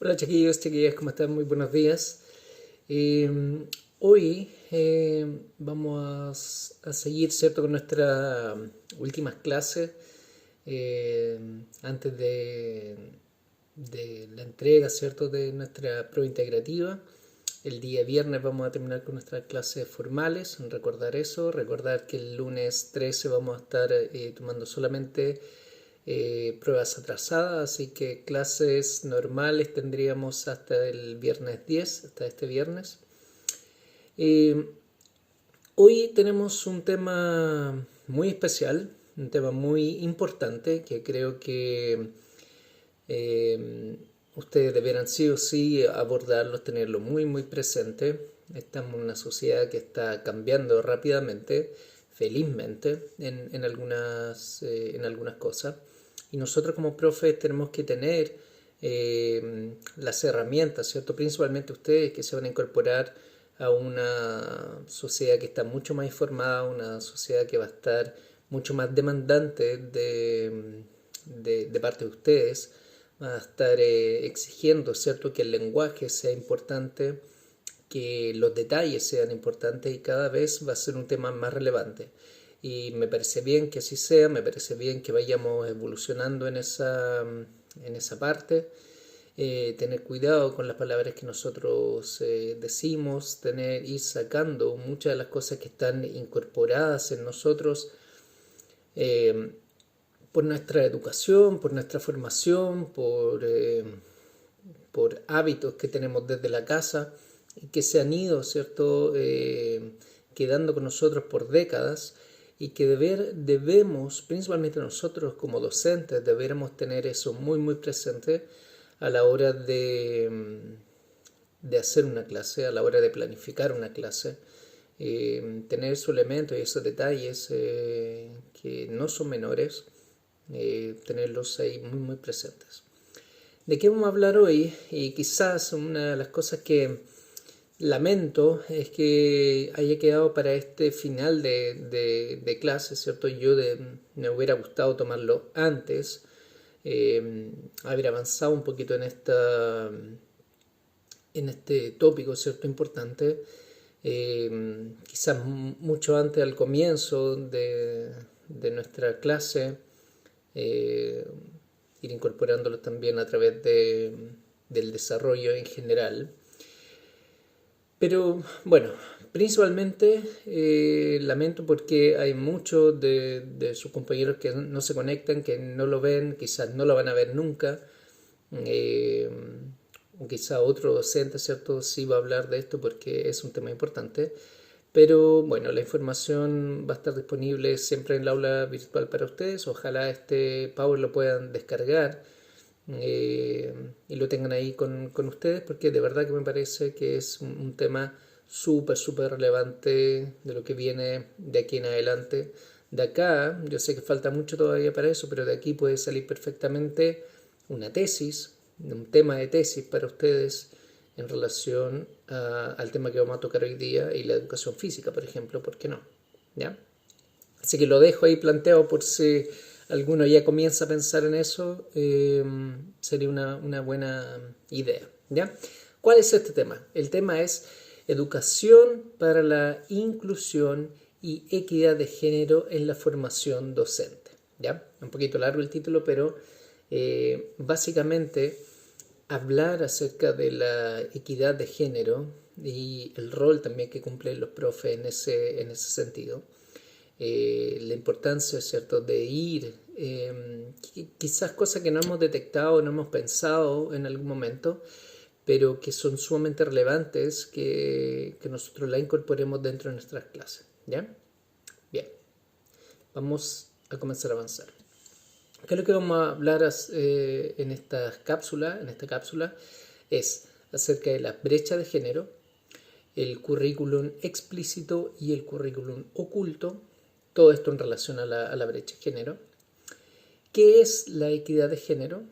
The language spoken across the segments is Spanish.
Hola chiquillos, chiquillas, ¿cómo están? Muy buenos días. Hoy vamos a seguir, ¿cierto?, con nuestras últimas clases eh, antes de la entrega, ¿cierto?, de nuestra prueba integrativa. El día viernes vamos a terminar con nuestras clases formales, recordar eso, recordar que el lunes 13 vamos a estar tomando solamente pruebas atrasadas, así que clases normales tendríamos hasta el viernes 10, hasta este viernes. Eh, Hoy tenemos un tema muy especial, un tema muy importante que creo que eh, ustedes deberán sí o sí abordarlo, tenerlo muy muy presente. Estamos en una sociedad que está cambiando rápidamente, felizmente, en algunas cosas. Y nosotros como profes tenemos que tener las herramientas, ¿cierto? Principalmente ustedes que se van a incorporar a una sociedad que está mucho más informada, una sociedad que va a estar mucho más demandante de parte de ustedes, va a estar exigiendo, ¿cierto?, que el lenguaje sea importante, que los detalles sean importantes y cada vez va a ser un tema más relevante. Y me parece bien que así sea, me parece bien que vayamos evolucionando en esa parte. Tener cuidado con las palabras que nosotros decimos, ir sacando muchas de las cosas que están incorporadas en nosotros eh, por nuestra educación, por nuestra formación, por hábitos que tenemos desde la casa y que se han ido, ¿cierto?, quedando con nosotros por décadas y que debemos, principalmente nosotros como docentes, deberemos tener eso muy, muy presente a la hora de hacer una clase, a la hora de planificar una clase. Tener esos elementos y esos detalles que no son menores, tenerlos ahí muy, muy presentes. ¿De qué vamos a hablar hoy? Y quizás una de las cosas que lamento es que haya quedado para este final de clase, ¿cierto? Me hubiera gustado tomarlo antes, haber avanzado un poquito en este tópico, ¿cierto?, importante, quizás mucho antes al comienzo de nuestra clase, eh, ir incorporándolo también a través del desarrollo en general. Pero bueno, principalmente lamento porque hay muchos de sus compañeros que no se conectan, que no lo ven, quizás no lo van a ver nunca. Eh, o quizá otro docente, ¿cierto?, sí va a hablar de esto porque es un tema importante. Pero bueno, la información va a estar disponible siempre en el aula virtual para ustedes. Ojalá este Power lo puedan descargar y lo tengan ahí con ustedes porque de verdad que me parece que es un tema súper, súper relevante de lo que viene de aquí en adelante. De acá, yo sé que falta mucho todavía para eso, pero de aquí puede salir perfectamente una tesis, un tema de tesis para ustedes en relación al tema que vamos a tocar hoy día y la educación física, por ejemplo, ¿por qué no? ¿Ya? Así que lo dejo ahí planteado por si alguno ya comienza a pensar en eso, sería una buena idea, ¿ya? ¿Cuál es este tema? El tema es educación para la inclusión y equidad de género en la formación docente, ¿ya? Un poquito largo el título, pero básicamente hablar acerca de la equidad de género y el rol también que cumplen los profes en ese sentido. La importancia, ¿cierto?, de ir, quizás cosas que no hemos detectado, no hemos pensado en algún momento, pero que son sumamente relevantes que nosotros la incorporemos dentro de nuestras clases, ¿ya? Bien, vamos a comenzar a avanzar. ¿Qué es lo que vamos a hablar en esta cápsula? En esta cápsula es acerca de la brecha de género, el currículum explícito y el currículum oculto, todo esto en relación a la brecha de género. ¿Qué es la equidad de género?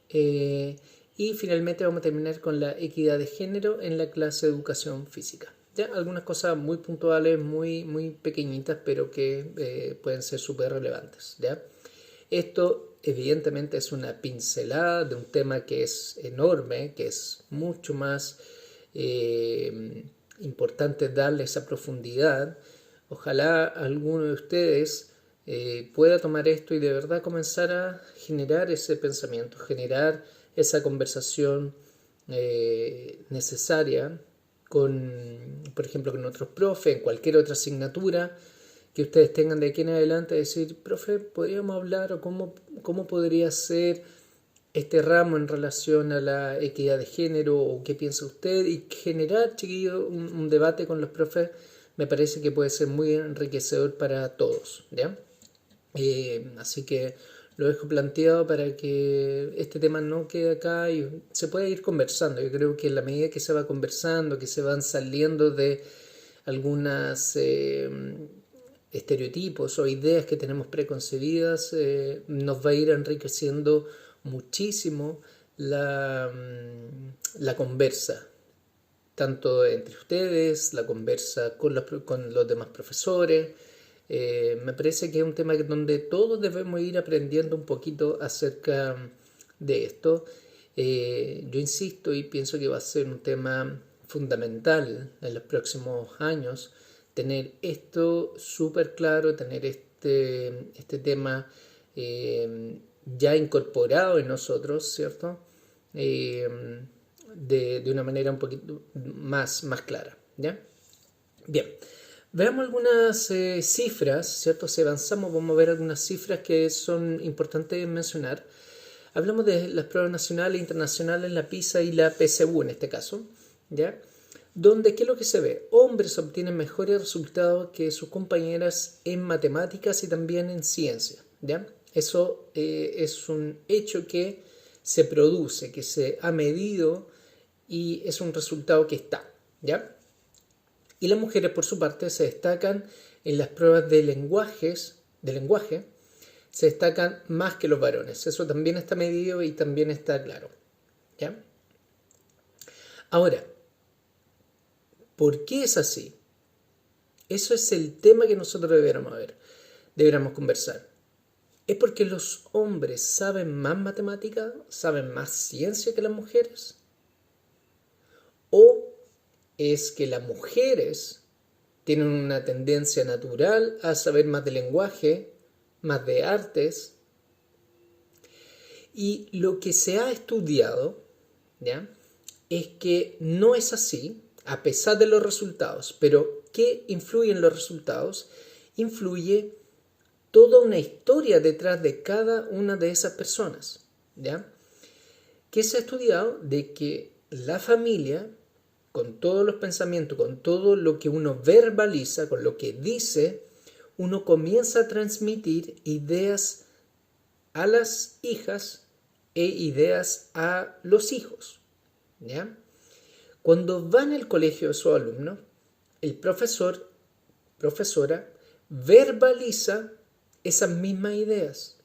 Y finalmente vamos a terminar con la equidad de género en la clase de educación física. ¿Ya? Algunas cosas muy puntuales, muy, muy pequeñitas, pero que pueden ser súper relevantes. ¿Ya? Esto evidentemente es una pincelada de un tema que es enorme, que es mucho más importante darle esa profundidad. Ojalá alguno de ustedes pueda tomar esto y de verdad comenzar a generar ese pensamiento, generar esa conversación necesaria con, por ejemplo, con otros profes, en cualquier otra asignatura que ustedes tengan de aquí en adelante, decir, profe, ¿podríamos hablar o cómo podría ser este ramo en relación a la equidad de género o qué piensa usted? Y generar, chiquillo, un debate con los profes me parece que puede ser muy enriquecedor para todos, ¿ya? Así que lo dejo planteado para que este tema no quede acá y se pueda ir conversando. Yo creo que en la medida que se va conversando, que se van saliendo de algunas estereotipos o ideas que tenemos preconcebidas, nos va a ir enriqueciendo muchísimo la conversa, tanto entre ustedes, la conversa con los demás profesores. Me parece que es un tema donde todos debemos ir aprendiendo un poquito acerca de esto. Yo insisto y pienso que va a ser un tema fundamental en los próximos años, tener esto súper claro, tener este tema ya incorporado en nosotros, ¿cierto? De una manera un poquito más clara, ¿ya? Bien, veamos algunas cifras, ¿cierto? Si avanzamos vamos a ver algunas cifras que son importantes mencionar. Hablamos de las pruebas nacionales e internacionales, la PISA y la PSU en este caso, ¿ya? Donde, ¿qué es lo que se ve? Hombres obtienen mejores resultados que sus compañeras en matemáticas y también en ciencia, ¿ya? Eso es un hecho que se produce, que se ha medido y es un resultado que está, ¿ya? Y las mujeres, por su parte, se destacan en las pruebas de lenguaje, se destacan más que los varones. Eso también está medido y también está claro, ¿ya? Ahora, ¿por qué es así? Eso es el tema que nosotros deberíamos conversar. ¿Es porque los hombres saben más matemática, saben más ciencia que las mujeres? ¿O es que las mujeres tienen una tendencia natural a saber más de lenguaje, más de artes? Y lo que se ha estudiado, ¿ya?, es que no es así, a pesar de los resultados. Pero ¿qué influye en los resultados? Influye toda una historia detrás de cada una de esas personas, ¿ya? Que se ha estudiado de que la familia, con todos los pensamientos, con todo lo que uno verbaliza, con lo que dice, uno comienza a transmitir ideas a las hijas e ideas a los hijos, ¿ya? Cuando van al colegio de su alumno, el profesora, verbaliza esas mismas ideas.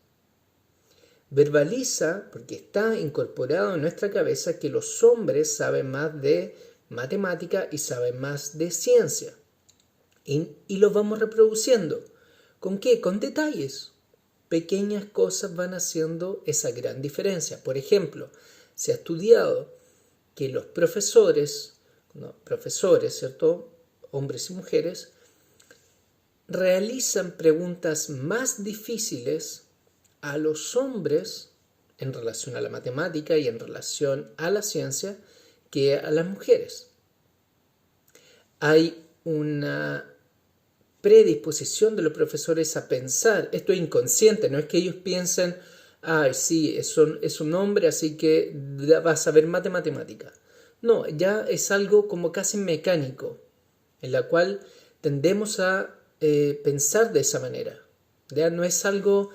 Verbaliza, porque está incorporado en nuestra cabeza, que los hombres saben más de matemática y saben más de ciencia. Y los vamos reproduciendo. ¿Con qué? Con detalles. Pequeñas cosas van haciendo esa gran diferencia. Por ejemplo, se ha estudiado que los profesores, ¿cierto?, hombres y mujeres, realizan preguntas más difíciles a los hombres en relación a la matemática y en relación a la ciencia que a las mujeres. Hay una predisposición de los profesores a pensar, esto es inconsciente, no es que ellos piensen, sí, es un hombre, así que va a saber más de matemática. No, ya es algo como casi mecánico, en la cual tendemos a pensar de esa manera. Ya no es algo,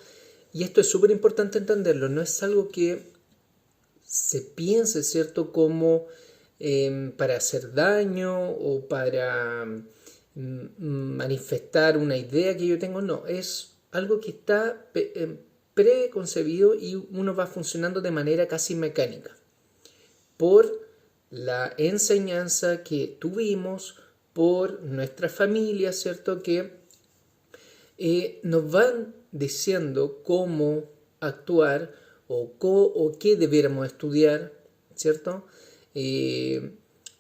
y esto es súper importante entenderlo, no es algo que se piense, ¿cierto?, como para hacer daño o para manifestar una idea que yo tengo. No, es algo que está preconcebido y uno va funcionando de manera casi mecánica por la enseñanza que tuvimos, por nuestra familia, ¿cierto?, que nos van diciendo cómo actuar o qué debiéramos estudiar, ¿cierto?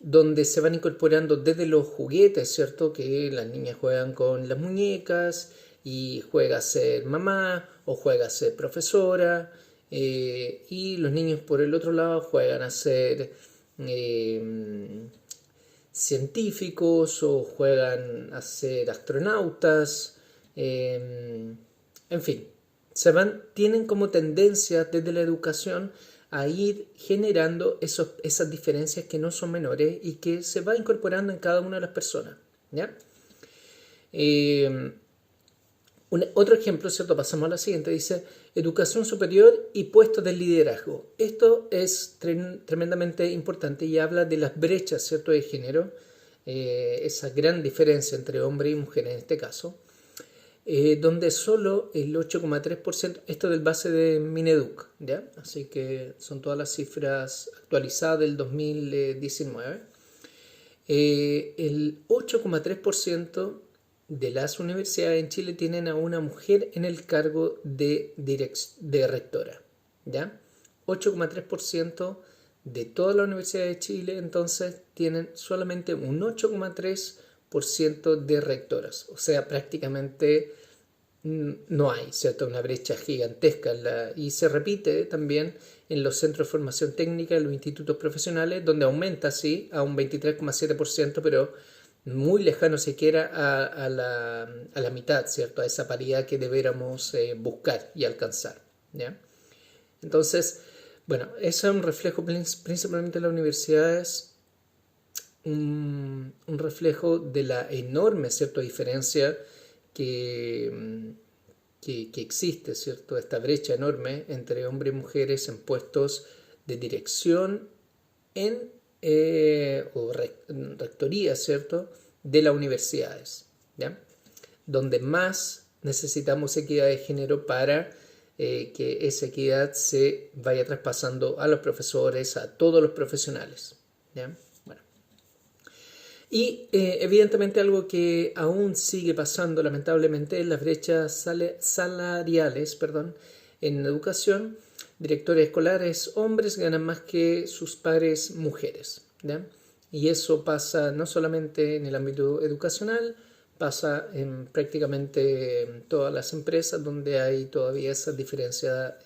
Donde se van incorporando desde los juguetes, ¿cierto? Que las niñas juegan con las muñecas y juega a ser mamá o juega a ser profesora, y los niños por el otro lado juegan a ser científicos o juegan a ser astronautas, en fin, tienen como tendencia desde la educación a ir generando esas diferencias que no son menores y que se va incorporando en cada una de las personas, ¿ya? Otro ejemplo, ¿cierto? Pasamos a la siguiente, dice educación superior y puestos de liderazgo. Esto es tremendamente importante y habla de las brechas, ¿cierto? De género, esa gran diferencia entre hombre y mujer en este caso, donde solo el 8,3%, esto del base de Mineduc, ¿ya? Así que son todas las cifras actualizadas del 2019, el 8,3% de las universidades en Chile tienen a una mujer en el cargo de rectora, ¿ya? 8,3% de todas las universidades de Chile entonces tienen solamente un 8,3% de rectoras, o sea, prácticamente no hay, ¿cierto? Una brecha gigantesca y se repite también en los centros de formación técnica, en los institutos profesionales, donde aumenta, sí, a un 23,7%, pero muy lejano siquiera a la mitad, ¿cierto? A esa paridad que deberíamos buscar y alcanzar, ¿ya? Entonces, bueno, eso es un reflejo principalmente de las universidades, un reflejo de la enorme, ¿cierto?, diferencia que existe, ¿cierto?, esta brecha enorme entre hombres y mujeres en puestos de dirección o rectoría, ¿cierto?, de las universidades, ¿ya? Donde más necesitamos equidad de género para que esa equidad se vaya traspasando a los profesores, a todos los profesionales, ¿ya? Bueno. Y evidentemente algo que aún sigue pasando lamentablemente es las brechas salariales, en educación. Directores escolares hombres ganan más que sus pares mujeres, ¿ya? Y eso pasa no solamente en el ámbito educacional, pasa en prácticamente todas las empresas donde hay todavía esa diferencia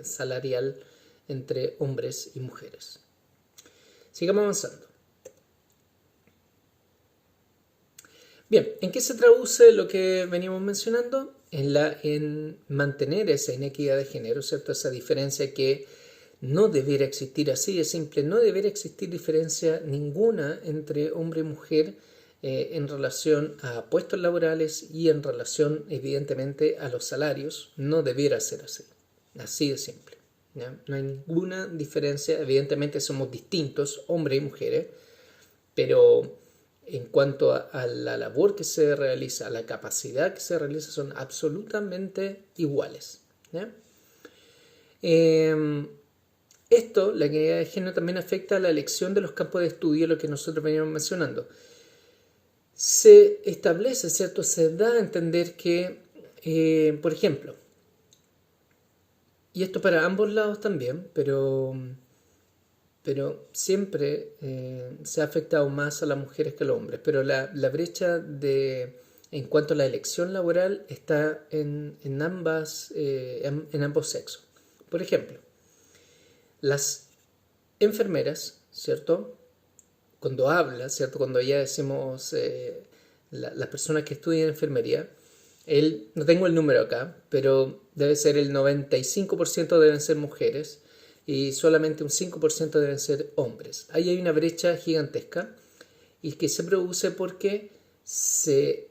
salarial entre hombres y mujeres. Sigamos avanzando. Bien, ¿en qué se traduce lo que veníamos mencionando? En mantener esa inequidad de género, ¿cierto? Esa diferencia que no debiera existir, así de simple, no debiera existir diferencia ninguna entre hombre y mujer en relación a puestos laborales y en relación evidentemente a los salarios. No debiera ser así de simple, ¿ya? No hay ninguna diferencia, evidentemente somos distintos, hombres y mujeres, pero en cuanto a la labor que se realiza, a la capacidad que se realiza, son absolutamente iguales, ¿ya? Esto, la equidad de género, también afecta a la elección de los campos de estudio, lo que nosotros veníamos mencionando. Se establece, ¿cierto? Se da a entender que, por ejemplo, y esto para ambos lados también, pero siempre se ha afectado más a las mujeres que a los hombres. Pero la brecha en cuanto a la elección laboral está en ambos sexos. Por ejemplo, las enfermeras, ¿cierto? Cuando habla, ¿cierto? Cuando ya decimos las personas que estudian enfermería, no tengo el número acá, pero debe ser el 95% deben ser mujeres y solamente un 5% deben ser hombres. Ahí hay una brecha gigantesca y que se produce porque se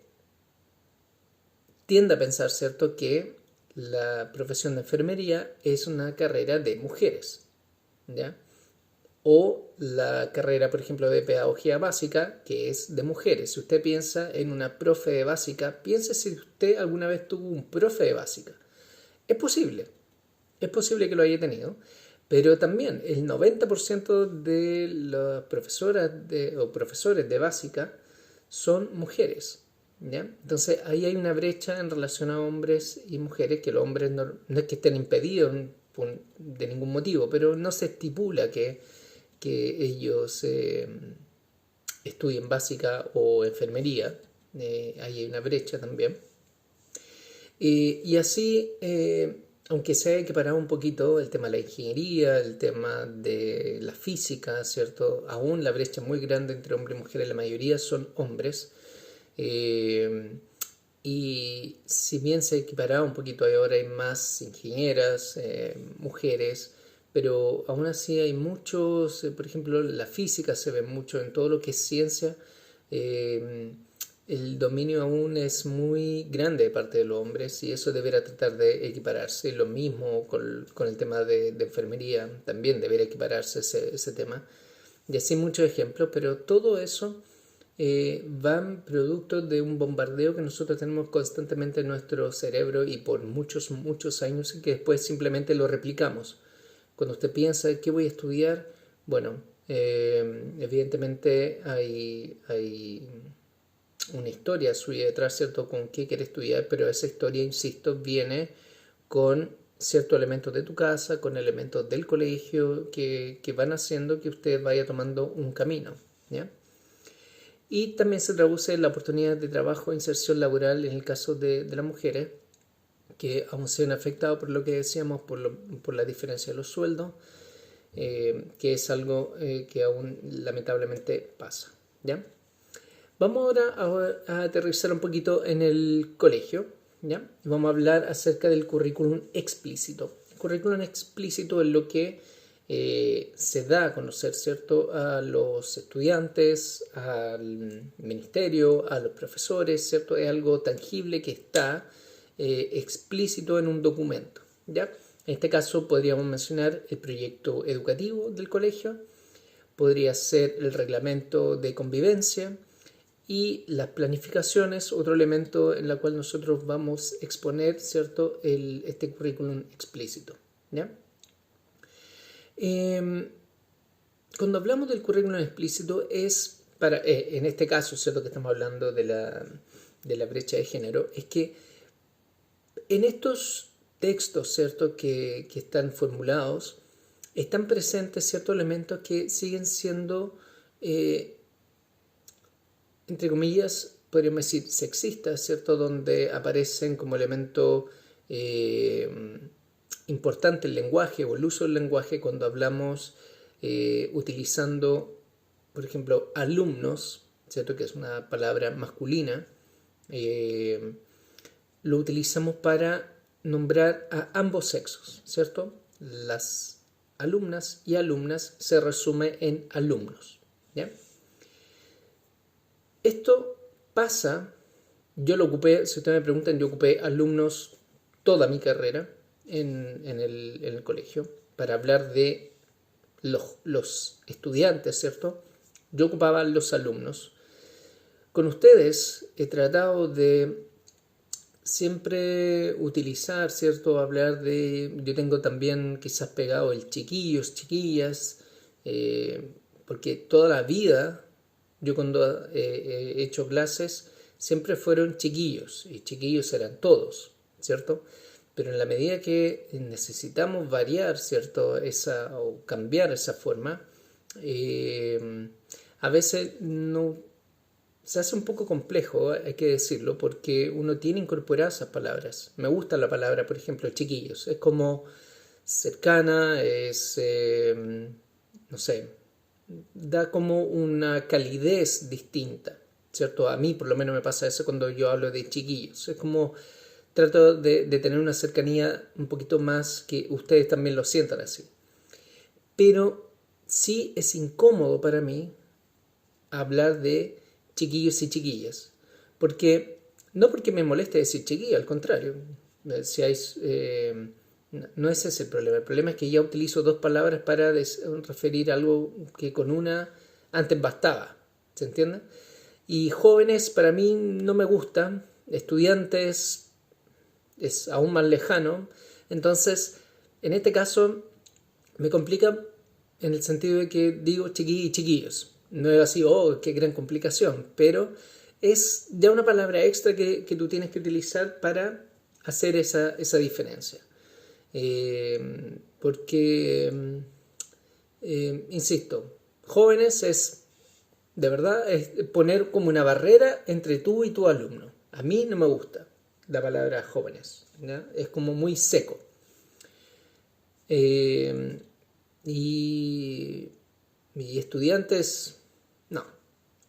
tiende a pensar, ¿cierto?, que la profesión de enfermería es una carrera de mujeres, ¿ya? O la carrera, por ejemplo, de pedagogía básica, que es de mujeres. Si usted piensa en una profe de básica, piense si usted alguna vez tuvo un profe de básica. Es posible que lo haya tenido, pero también el 90% de las profesoras o profesores de básica son mujeres, ¿ya? Entonces ahí hay una brecha en relación a hombres y mujeres, que los hombres no es que estén impedidos de ningún motivo, pero no se estipula que ellos estudien básica o enfermería. Ahí hay una brecha también. Y así, aunque se ha equiparado un poquito el tema de la ingeniería, el tema de la física, ¿cierto? Aún la brecha es muy grande entre hombres y mujeres, la mayoría son hombres. Eh, y si bien se ha equiparado un poquito, ahora hay más ingenieras, mujeres, pero aún así hay muchos, por ejemplo, la física se ve mucho en todo lo que es ciencia. eh, el dominio aún es muy grande de parte de los hombres y eso deberá tratar de equipararse. Lo mismo con el tema de enfermería, también deberá equipararse ese tema. Y así muchos ejemplos, pero todo eso van producto de un bombardeo que nosotros tenemos constantemente en nuestro cerebro y por muchos, muchos años y que después simplemente lo replicamos. Cuando usted piensa, ¿qué voy a estudiar? Bueno, evidentemente hay una historia suya detrás, ¿cierto? Con qué quiere estudiar, pero esa historia, insisto, viene con ciertos elementos de tu casa, con elementos del colegio que van haciendo que usted vaya tomando un camino, ¿ya? Y también se traduce en la oportunidad de trabajo e inserción laboral en el caso de las mujeres, que aún se ven afectados por lo que decíamos, por la diferencia de los sueldos, que es algo que aún lamentablemente pasa, ¿ya? Vamos ahora a aterrizar un poquito en el colegio, ¿ya? Y vamos a hablar acerca del currículum explícito. El currículum explícito es lo que se da a conocer, ¿cierto?, a los estudiantes, al ministerio, a los profesores, ¿cierto? Es algo tangible que está explícito en un documento, ¿ya? En este caso podríamos mencionar el proyecto educativo del colegio, podría ser el reglamento de convivencia y las planificaciones, otro elemento en la cual nosotros vamos a exponer, ¿cierto?, este currículum explícito, ¿ya? Cuando hablamos del currículum explícito es para, en este caso, ¿cierto?, que estamos hablando de la brecha de género, es que en estos textos, ¿cierto?, que están formulados, están presentes ciertos elementos que siguen siendo, entre comillas, podríamos decir sexistas, ¿cierto?, donde aparecen como elemento importante el lenguaje o el uso del lenguaje cuando hablamos utilizando, por ejemplo, alumnos, ¿cierto?, que es una palabra masculina. Lo utilizamos para nombrar a ambos sexos, ¿cierto? Las alumnas y alumnas se resume en alumnos, ¿ya? Esto pasa, yo lo ocupé, si ustedes me preguntan, yo ocupé alumnos toda mi carrera en el colegio para hablar de los estudiantes, ¿cierto? Yo ocupaba los alumnos. Con ustedes he tratado de siempre utilizar, ¿cierto? Hablar de... Yo tengo también quizás pegado el chiquillos, chiquillas, porque toda la vida, yo cuando he hecho clases, siempre fueron chiquillos, y chiquillos eran todos, ¿cierto? Pero en la medida que necesitamos variar, ¿cierto? O cambiar esa forma, a veces no se hace un poco complejo, hay que decirlo, porque uno tiene incorporadas esas palabras. Me gusta la palabra, por ejemplo, chiquillos. Es como cercana, no sé, da como una calidez distinta, ¿cierto? A mí por lo menos me pasa eso cuando yo hablo de chiquillos. Es como trato de tener una cercanía un poquito más que ustedes también lo sientan así. Pero sí es incómodo para mí hablar de chiquillos y chiquillas, porque no porque me moleste decir chiquillo, al contrario, si hay, no es ese el problema es que ya utilizo dos palabras para referir algo que con una antes bastaba, ¿se entiende? Y jóvenes para mí no me gustan, estudiantes es aún más lejano, entonces en este caso me complica en el sentido de que digo chiquillos y chiquillos. No es así, oh, qué gran complicación, pero es ya una palabra extra que tú tienes que utilizar para hacer esa diferencia. Porque, insisto, jóvenes es, de verdad, es poner como una barrera entre tú y tu alumno. A mí no me gusta la palabra jóvenes, ¿ya? Es como muy seco. Eh, y, y estudiantes, no.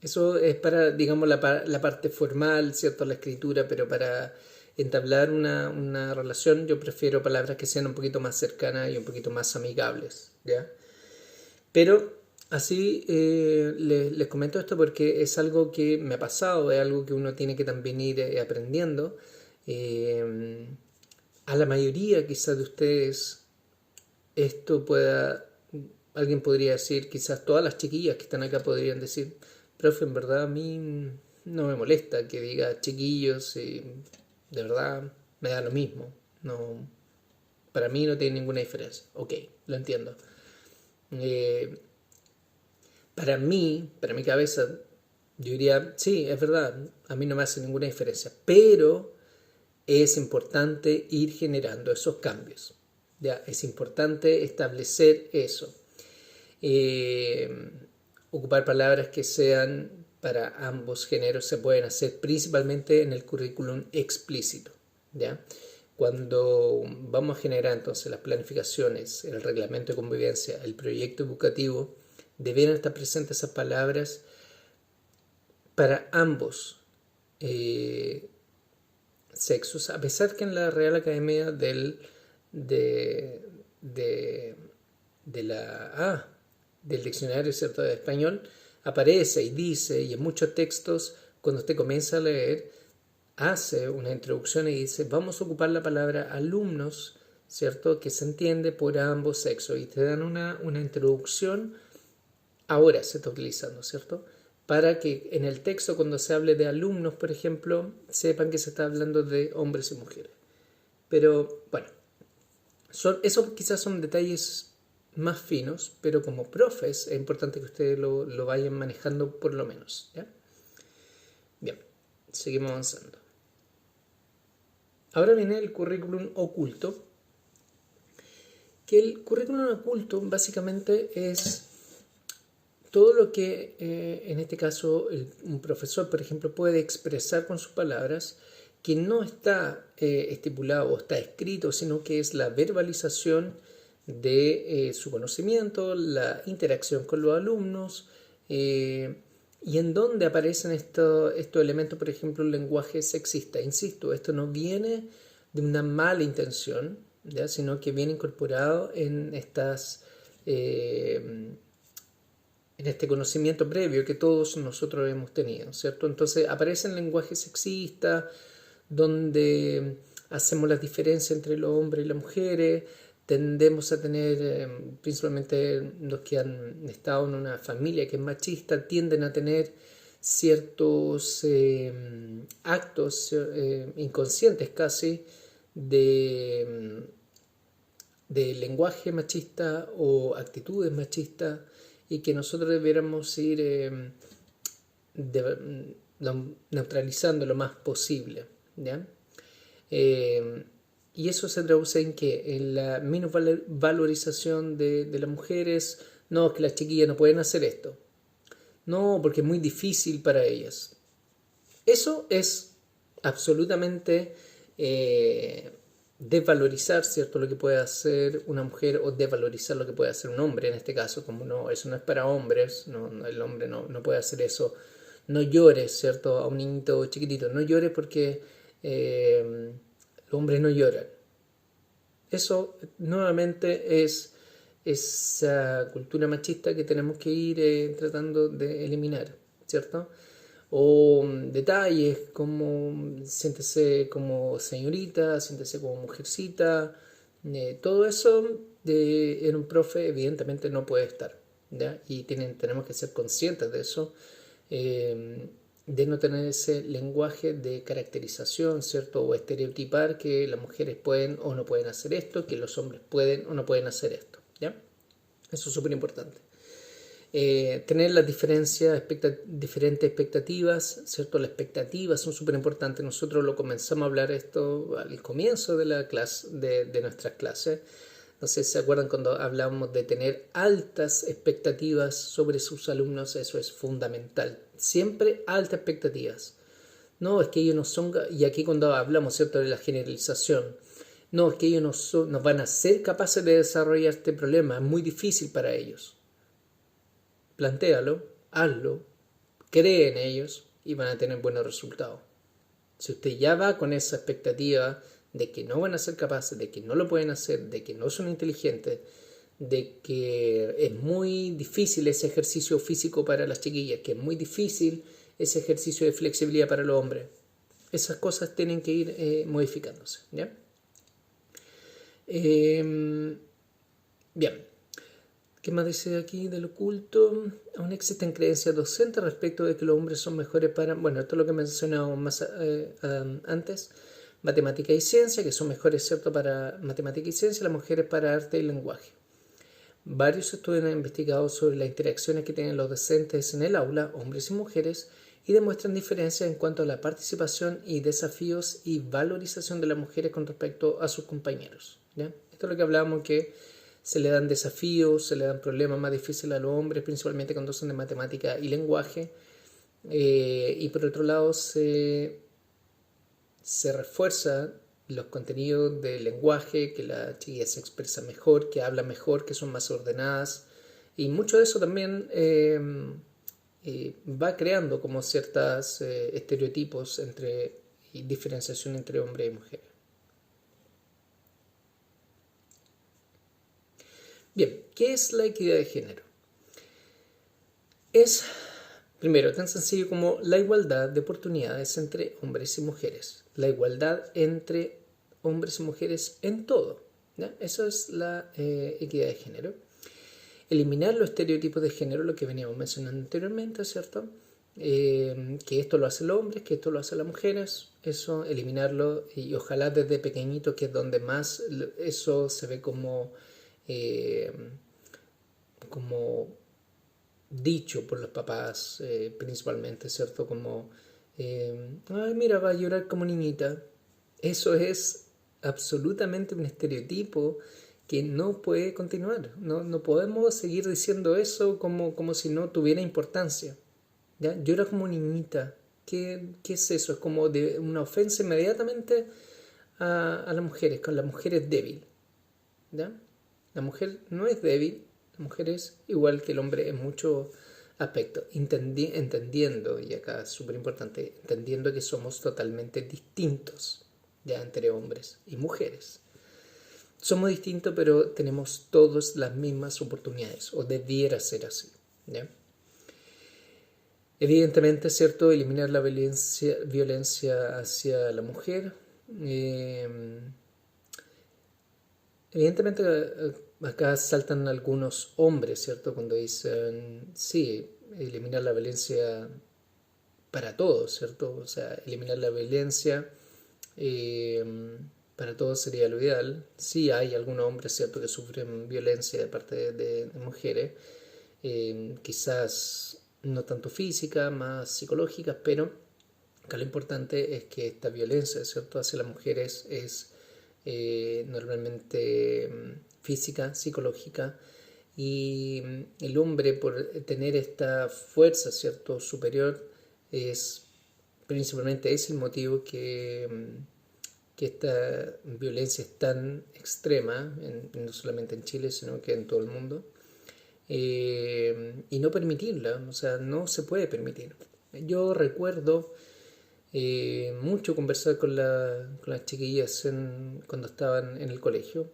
Eso es para, digamos, la parte formal, ¿cierto? La escritura, pero para entablar una relación yo prefiero palabras que sean un poquito más cercanas y un poquito más amigables, ¿ya? Pero así les comento esto porque es algo que me ha pasado, es algo que uno tiene que también ir aprendiendo. Eh, a la mayoría quizás de ustedes esto pueda, alguien podría decir, quizás todas las chiquillas que están acá podrían decir, profe, en verdad a mí no me molesta que diga chiquillos y de verdad me da lo mismo. No, para mí no tiene ninguna diferencia. Ok, lo entiendo. Eh, para mi cabeza, yo diría, sí, es verdad, a mí no me hace ninguna diferencia, pero es importante ir generando esos cambios. Ya, es importante establecer eso. Eh, ocupar palabras que sean para ambos géneros se pueden hacer principalmente en el currículum explícito. ¿Ya? Cuando vamos a generar entonces las planificaciones, el reglamento de convivencia, el proyecto educativo, deben estar presentes esas palabras para ambos sexos, a pesar que en la Real Academia de, de, del diccionario, ¿cierto?, de español aparece y dice, y en muchos textos cuando usted comienza a leer hace una introducción y dice vamos a ocupar la palabra alumnos, ¿cierto?, que se entiende por ambos sexos, y te dan una introducción. Ahora se está utilizando, ¿cierto?, para que en el texto cuando se hable de alumnos, por ejemplo, sepan que se está hablando de hombres y mujeres. Pero bueno, esos quizás son detalles más finos, pero como profes es importante que ustedes lo vayan manejando por lo menos, ¿ya? Bien, seguimos avanzando. Ahora viene el currículum oculto, que el currículum oculto básicamente es todo lo que en este caso un profesor, por ejemplo, puede expresar con sus palabras, que no está estipulado o está escrito, sino que es la verbalización de su conocimiento, la interacción con los alumnos, y en donde aparecen estos elementos, por ejemplo, el lenguaje sexista. Insisto, esto no viene de una mala intención, ¿ya?, sino que viene incorporado en estas... en este conocimiento previo que todos nosotros hemos tenido, ¿cierto? Entonces aparece el lenguaje sexista, donde hacemos las diferencias entre los hombres y las mujeres, tendemos a tener, principalmente los que han estado en una familia que es machista, tienden a tener ciertos actos inconscientes casi de, de lenguaje machista o actitudes machistas, y que nosotros debiéramos ir neutralizando lo más posible, ¿ya? Y eso se traduce en que en la menos valorización de las mujeres. No, que las chiquillas no pueden hacer esto, no, porque es muy difícil para ellas. Eso es absolutamente desvalorizar, ¿cierto?, lo que puede hacer una mujer, o desvalorizar lo que puede hacer un hombre en este caso, como no, eso no es para hombres, no, el hombre no puede hacer eso. No llores, ¿cierto?, a un niñito chiquitito, no llores porque los hombres no lloran. Eso nuevamente es esa cultura machista que tenemos que ir tratando de eliminar, ¿cierto? O detalles como siéntese como señorita, siéntese como mujercita, todo eso en un profe evidentemente no puede estar, ¿ya? Y tenemos que ser conscientes de eso, de no tener ese lenguaje de caracterización, ¿cierto?, o estereotipar que las mujeres pueden o no pueden hacer esto, que los hombres pueden o no pueden hacer esto, ¿ya? Eso es súper importante. Tener las diferentes expectativas, ¿cierto? Las expectativas son súper importantes. Nosotros lo comenzamos a hablar esto al comienzo de la clase, de nuestras clases. No sé si se acuerdan cuando hablábamos de tener altas expectativas sobre sus alumnos. Eso es fundamental. Siempre altas expectativas. No, es que ellos no son, y aquí cuando hablamos, ¿cierto?, de la generalización, no, es que ellos no van a ser capaces de desarrollar este problema, es muy difícil para ellos. Plantéalo, hazlo, cree en ellos y van a tener buenos resultados. Si usted ya va con esa expectativa de que no van a ser capaces, de que no lo pueden hacer, de que no son inteligentes, de que es muy difícil ese ejercicio físico para las chiquillas, que es muy difícil ese ejercicio de flexibilidad para los hombres, esas cosas tienen que ir modificándose, ¿ya? Bien. ¿Qué más dice aquí del oculto? Aún existen creencias docentes respecto de que los hombres son mejores para... Bueno, esto es lo que mencionábamos más antes. Matemática y ciencia, que son mejores, ¿cierto?, para matemática y ciencia, las mujeres para arte y lenguaje. Varios estudios han investigado sobre las interacciones que tienen los docentes en el aula, hombres y mujeres, y demuestran diferencias en cuanto a la participación y desafíos y valorización de las mujeres con respecto a sus compañeros, ¿ya? Esto es lo que hablábamos, que se le dan desafíos, se le dan problemas más difíciles a los hombres, principalmente cuando son de matemática y lenguaje, y por otro lado se refuerza los contenidos del lenguaje, que la chiquilla se expresa mejor, que habla mejor, que son más ordenadas, y mucho de eso también va creando como ciertos estereotipos y diferenciación entre hombre y mujer. Bien, ¿qué es la equidad de género? Es, primero, tan sencillo como la igualdad de oportunidades entre hombres y mujeres. La igualdad entre hombres y mujeres en todo, ¿ya? Eso es la equidad de género. Eliminar los estereotipos de género, lo que veníamos mencionando anteriormente, ¿cierto? Que esto lo hacen los hombres, que esto lo hacen las mujeres. Eso, eliminarlo, y ojalá desde pequeñito, que es donde más eso se ve como dicho por los papás, principalmente, ¿cierto? Como, ay, mira, va a llorar como niñita. Eso es absolutamente un estereotipo que no puede continuar. No podemos seguir diciendo eso como si no tuviera importancia, ¿ya? Llora como niñita. ¿Qué es eso? Es como de una ofensa inmediatamente a las mujeres, con la mujer es débil, ¿ya? La mujer no es débil, la mujer es igual que el hombre en muchos aspectos, entendiendo, y acá es súper importante, entendiendo que somos totalmente distintos, ya, entre hombres y mujeres. Somos distintos, pero tenemos todas las mismas oportunidades, o debiera ser así, ¿ya? Evidentemente, es cierto, eliminar la violencia hacia la mujer. Evidentemente, acá saltan algunos hombres, ¿cierto? Cuando dicen, sí, eliminar la violencia para todos, ¿cierto? O sea, eliminar la violencia para todos sería lo ideal. Sí hay algunos hombres, ¿cierto?, que sufren violencia de parte de mujeres, quizás no tanto física, más psicológica, pero acá lo importante es que esta violencia, ¿cierto?, hacia las mujeres es normalmente física, psicológica, y el hombre, por tener esta fuerza, ¿cierto?, superior, es principalmente es el motivo que esta violencia es tan extrema, no solamente en Chile, sino que en todo el mundo, y no permitirla, o sea, no se puede permitir. Yo recuerdo mucho conversar con las chiquillas cuando estaban en el colegio,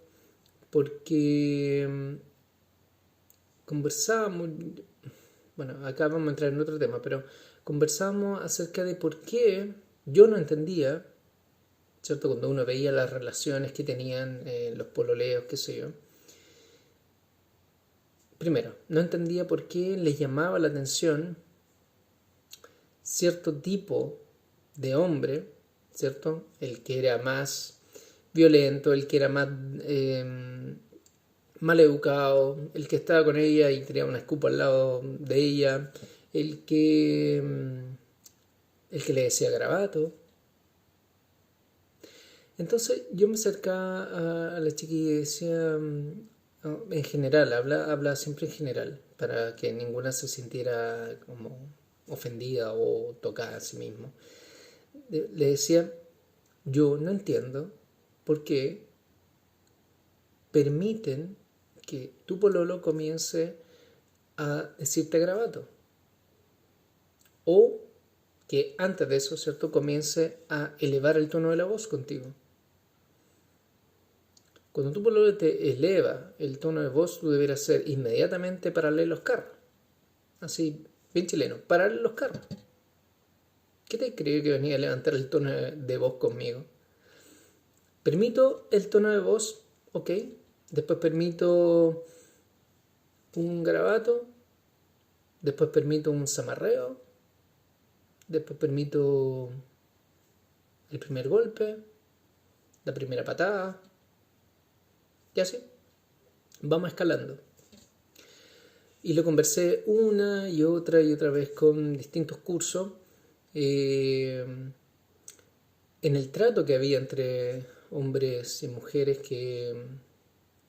porque conversábamos, bueno, acá vamos a entrar en otro tema, pero conversábamos acerca de por qué yo no entendía, ¿cierto? Cuando uno veía las relaciones que tenían, los pololeos, qué sé yo. Primero, no entendía por qué les llamaba la atención cierto tipo de hombre, ¿cierto? El que era más violento, el que era más mal educado, el que estaba con ella y tenía una escupa al lado de ella, el que, el que le decía garabato. Entonces yo me acercaba a la chiquilla y decía, en general, habla siempre en general, para que ninguna se sintiera como ofendida o tocada a sí mismo. Le decía, yo no entiendo por qué permiten que tu pololo comience a decirte garabato. O que antes de eso, ¿cierto?, comience a elevar el tono de la voz contigo. Cuando tu pololo te eleva el tono de voz, tú deberás ser inmediatamente pararle los carros. Así, bien chileno, pararle los carros. ¿Qué te creí que venía a levantar el tono de voz conmigo? Permito el tono de voz, ok. Después permito un garabato. Después permito un zamarreo. Después permito el primer golpe, la primera patada. Y así. Vamos escalando. Y lo conversé una y otra vez con distintos cursos. En el trato que había entre hombres y mujeres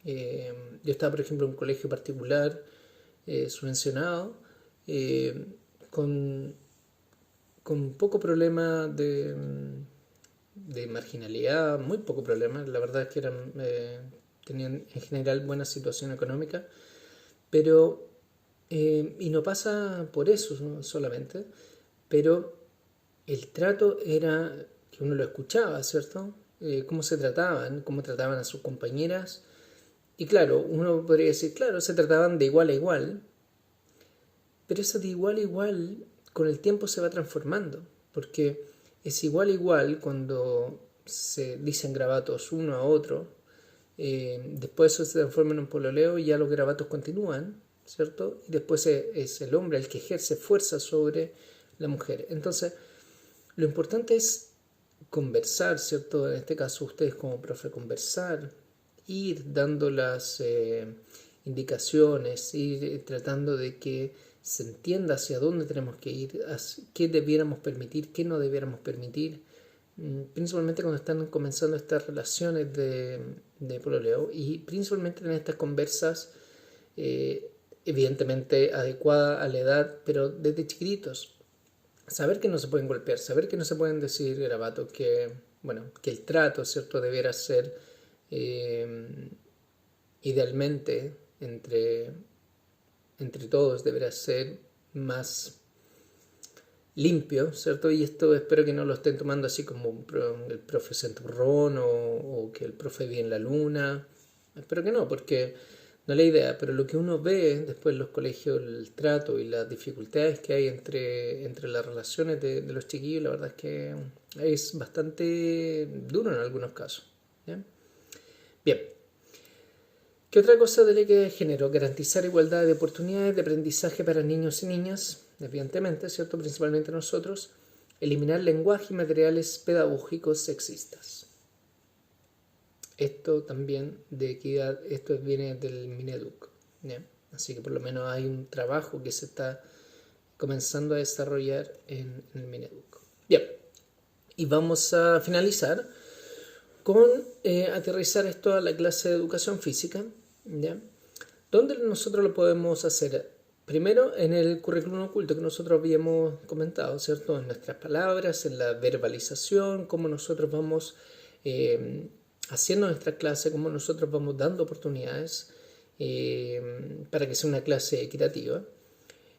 yo estaba, por ejemplo, en un colegio particular subvencionado con, con poco problema de marginalidad, muy poco problema. La verdad es que tenían en general buena situación económica, pero y no pasa por eso solamente, pero el trato era que uno lo escuchaba, ¿cierto? Cómo se trataban, cómo trataban a sus compañeras. Y claro, uno podría decir, claro, se trataban de igual a igual, pero eso de igual a igual con el tiempo se va transformando, porque es igual a igual cuando se dicen grabatos uno a otro, después eso se transforma en un pololeo y ya los grabatos continúan, ¿cierto? Y después es el hombre el que ejerce fuerza sobre la mujer. Entonces, lo importante es conversar, ¿cierto? En este caso ustedes como profe, conversar, ir dando las indicaciones, ir tratando de que se entienda hacia dónde tenemos que ir, qué debiéramos permitir, qué no debiéramos permitir, principalmente cuando están comenzando estas relaciones de pololeo y principalmente en estas conversas evidentemente adecuadas a la edad, pero desde chiquititos. Saber que no se pueden golpear, saber que no se pueden decir garabatos, que, bueno, que el trato, ¿cierto?, debiera ser idealmente entre todos, deberá ser más limpio, ¿cierto? Y esto espero que no lo estén tomando así como el profe Centurrón o que el profe vive en la luna. Espero que no, porque no es la idea, pero lo que uno ve después en los colegios, el trato y las dificultades que hay entre las relaciones de los chiquillos, la verdad es que es bastante duro en algunos casos. ¿Ya? Bien. ¿Qué otra cosa de ley que género? Garantizar igualdad de oportunidades de aprendizaje para niños y niñas, evidentemente, ¿cierto? Principalmente nosotros. Eliminar lenguaje y materiales pedagógicos sexistas. Esto también de equidad, esto viene del Mineduc, ¿ya? Así que por lo menos hay un trabajo que se está comenzando a desarrollar en el Mineduc. Bien, y vamos a finalizar con aterrizar esto a la clase de educación física, ¿ya? ¿Dónde nosotros lo podemos hacer? Primero, en el currículum oculto que nosotros habíamos comentado, ¿cierto? En nuestras palabras, en la verbalización, cómo nosotros vamos haciendo nuestra clase, cómo nosotros vamos dando oportunidades para que sea una clase equitativa.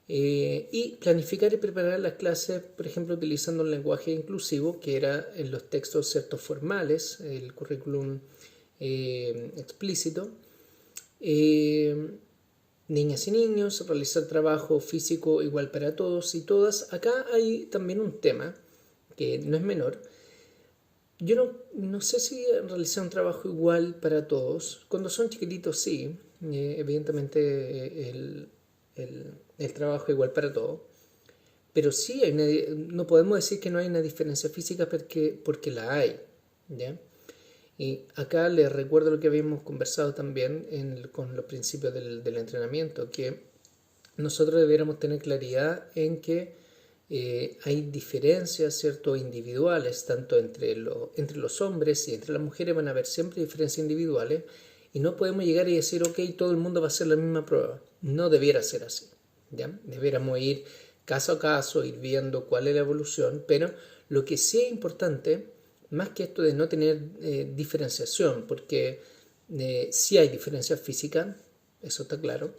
Y planificar y preparar las clases, por ejemplo, utilizando un lenguaje inclusivo, que era en los textos ciertos formales, el currículum explícito. Niñas y niños, realizar trabajo físico igual para todos y todas. Acá hay también un tema que no es menor. Yo no sé si realizar un trabajo igual para todos. Cuando son chiquititos sí, evidentemente el trabajo igual para todos. Pero sí no podemos decir que no hay una diferencia física porque la hay, ¿ya? Y acá les recuerdo lo que habíamos conversado también con los principios del entrenamiento, que nosotros debiéramos tener claridad en que hay diferencias, ¿cierto?, individuales, tanto entre los hombres y entre las mujeres van a haber siempre diferencias individuales y no podemos llegar y decir, ok, todo el mundo va a hacer la misma prueba. No debiera ser así, ¿ya? Debiéramos ir caso a caso, ir viendo cuál es la evolución, pero lo que sí es importante, más que esto de no tener diferenciación, porque sí hay diferencias físicas, eso está claro,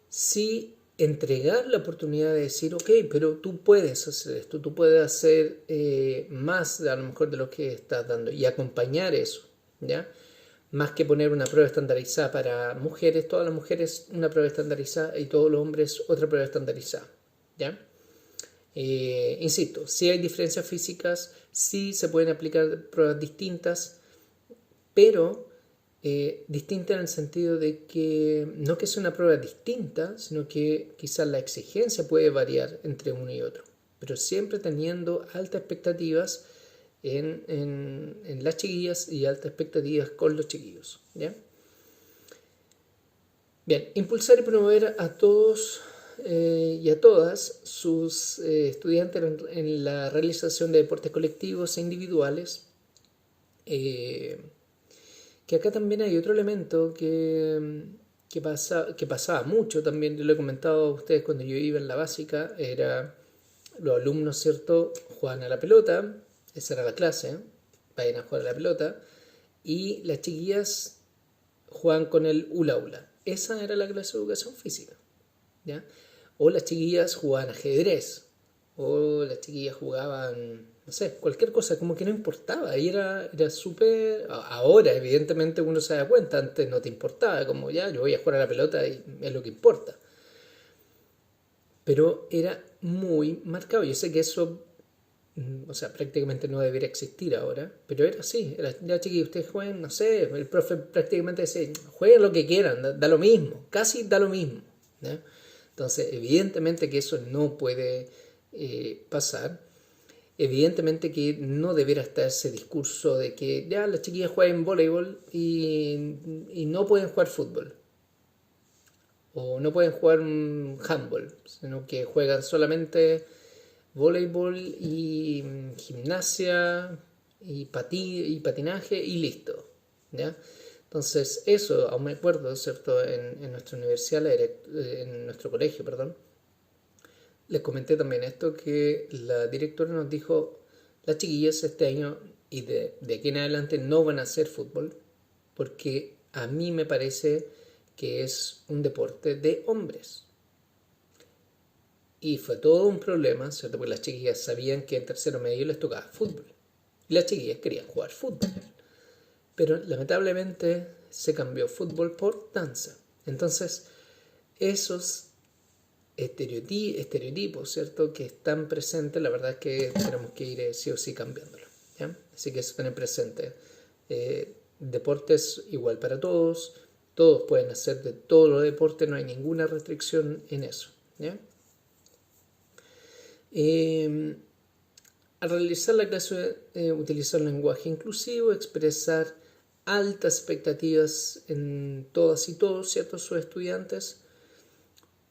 sí entregar la oportunidad de decir, ok, pero tú puedes hacer esto, tú puedes hacer más a lo mejor de lo que estás dando y acompañar eso, ¿ya? Más que poner una prueba estandarizada para mujeres, todas las mujeres una prueba estandarizada y todos los hombres otra prueba estandarizada, ¿ya? Insisto, si hay diferencias físicas, sí se pueden aplicar pruebas distintas, pero distinta en el sentido de que no que sea una prueba distinta, sino que quizás la exigencia puede variar entre uno y otro, pero siempre teniendo altas expectativas en las chiquillas y altas expectativas con los chiquillos, ¿ya? Bien, impulsar y promover a todos y a todas sus estudiantes en la realización de deportes colectivos e individuales. Que acá también hay otro elemento que pasaba mucho también, yo lo he comentado a ustedes cuando yo iba en la básica, era los alumnos, ¿cierto? Jugaban a la pelota, esa era la clase, vayan a jugar a la pelota, y las chiquillas jugaban con el hula hula. Esa era la clase de educación física, ¿ya? O las chiquillas jugaban ajedrez, o las chiquillas jugaban, no sé, cualquier cosa, como que no importaba, y era súper... Ahora, evidentemente, uno se da cuenta, antes no te importaba, como ya, yo voy a jugar a la pelota y es lo que importa. Pero era muy marcado, yo sé que eso, o sea, prácticamente no debería existir ahora, pero era así, era, ya chiquillos, ustedes jueguen, no sé, el profe prácticamente decía, jueguen lo que quieran, da lo mismo, casi da lo mismo, ¿no? Entonces, evidentemente que eso no puede pasar. Evidentemente que no debiera estar ese discurso de que ya las chiquillas juegan voleibol y no pueden jugar fútbol. O no pueden jugar handball, sino que juegan solamente voleibol y gimnasia y patinaje y listo, ¿ya? Entonces, eso, aún me acuerdo, ¿cierto? En nuestra universidad, en nuestro colegio, perdón, les comenté también esto, que la directora nos dijo, las chiquillas este año y de aquí en adelante no van a hacer fútbol, porque a mí me parece que es un deporte de hombres. Y fue todo un problema, ¿cierto? Porque las chiquillas sabían que en tercero medio les tocaba fútbol. Y las chiquillas querían jugar fútbol. Pero lamentablemente se cambió fútbol por danza. Entonces, esos estereotipos, ¿cierto?, que están presentes, la verdad es que tenemos que ir sí o sí cambiándolo, ¿ya? Así que eso tener presente. Deportes igual para todos, todos pueden hacer de todos los deportes, no hay ninguna restricción en eso, ¿ya? Al realizar la clase, utilizar lenguaje inclusivo, expresar altas expectativas en todas y todos, ¿cierto?, sus estudiantes,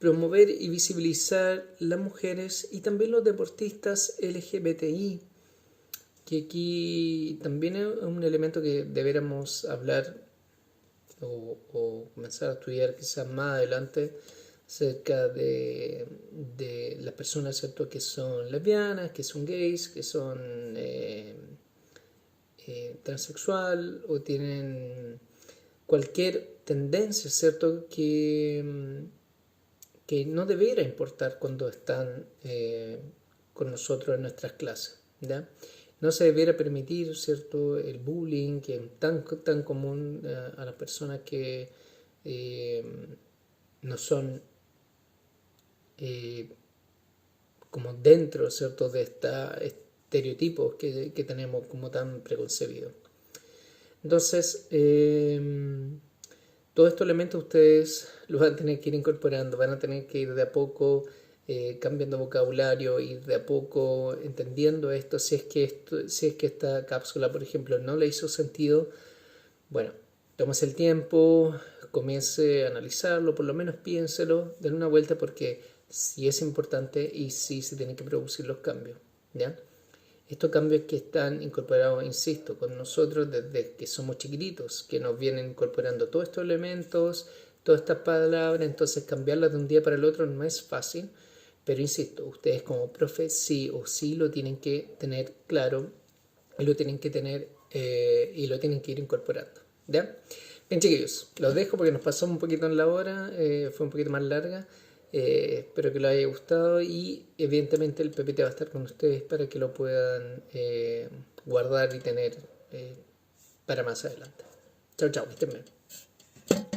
promover y visibilizar las mujeres y también los deportistas LGBTI, que aquí también es un elemento que deberíamos hablar o comenzar a estudiar quizás más adelante acerca de las personas, ¿cierto?, que son lesbianas, que son gays, que son transexual o tienen cualquier tendencia, ¿cierto?, que no debiera importar cuando están con nosotros en nuestras clases, ¿ya? No se debiera permitir, ¿cierto?, el bullying que es tan común a las personas que no son como dentro, ¿cierto?, de estos estereotipos que tenemos como tan preconcebidos. Entonces, todos estos elementos ustedes los van a tener que ir incorporando, van a tener que ir de a poco cambiando vocabulario, ir de a poco entendiendo esto. Si es que esta cápsula, por ejemplo, no le hizo sentido, bueno, tómese el tiempo, comience a analizarlo, por lo menos piénselo, den una vuelta porque sí es importante y sí se tienen que producir los cambios, ¿ya? Estos cambios que están incorporados, insisto, con nosotros desde que somos chiquititos, que nos vienen incorporando todos estos elementos, todas estas palabras, entonces cambiarlas de un día para el otro no es fácil, pero insisto, ustedes como profes sí o sí lo tienen que tener claro y lo tienen que tener y lo tienen que ir incorporando, ¿ya? Bien, chiquillos, los dejo porque nos pasamos un poquito en la hora, fue un poquito más larga. Espero que les haya gustado y evidentemente el PPT va a estar con ustedes para que lo puedan guardar y tener para más adelante. Chao, chao, que estén bien.